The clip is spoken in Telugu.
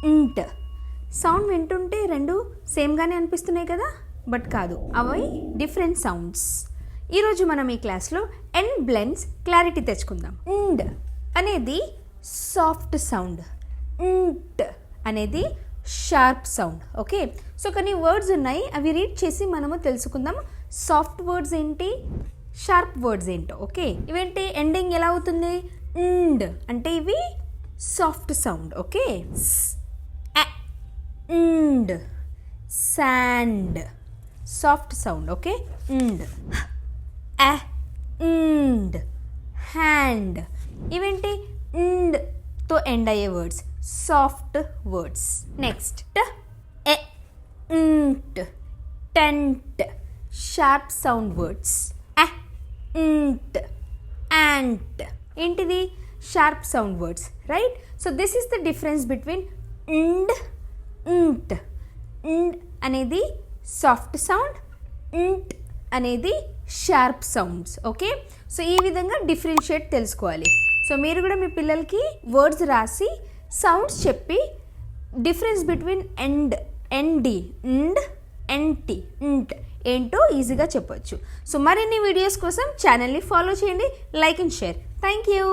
ఇంట్. సౌండ్ వింటుంటే రెండు సేమ్గానే అనిపిస్తున్నాయి కదా, బట్ కాదు, అవి డిఫరెంట్ సౌండ్స్. ఈరోజు మనం ఈ క్లాస్లో ఎండ్ బ్లెండ్స్ క్లారిటీ తెచ్చుకుందాం. ఇండ్ అనేది సాఫ్ట్ సౌండ్, ఇంట్ అనేది షార్ప్ సౌండ్. ఓకే, సో కొన్ని వర్డ్స్ ఉన్నాయి, అవి రీడ్ చేసి మనము తెలుసుకుందాం. సాఫ్ట్ వర్డ్స్ ఏంటి, షార్ప్ వర్డ్స్ ఏంటో. ఓకే, ఇవేంటి, ఎండింగ్ ఎలా అవుతుంది, ఇండ్ అంటే ఇవి సాఫ్ట్ సౌండ్. ఓకే, ఇండ్, శాండ్ సాఫ్ట్ సౌండ్. ఓకే, ఇండ్. ఇండ్, హ్యాండ్ ఇవేంటి, ఇండ్తో ఎండ్ అయ్యే వర్డ్స్, సాఫ్ట్ వర్డ్స్. నెక్స్ట్ ఇంట్, టెంట్ షార్ప్ సౌండ్ వర్డ్స్. ఇంట్, యాంట్ ఏంటిది, sharp sound words, right? So this is the difference between ఇండ్, ఇంట్. ఇండ్ అనేది సాఫ్ట్ సౌండ్, ఇంట్ అనేది షార్ప్ సౌండ్స్. ఓకే, సో ఈ విధంగా డిఫరెన్షియేట్ తెలుసుకోవాలి. సో మీరు కూడా మీ పిల్లలకి వర్డ్స్ రాసి సౌండ్స్ చెప్పి డిఫరెన్స్ బిట్వీన్ ఎన్డి, ఇండ్, ఎన్టి, ఇంట్ ఏంటో ఈజీగా చెప్పొచ్చు. సో మరిన్ని వీడియోస్ కోసం ఛానల్ని ఫాలో చేయండి, like and share. Thank you.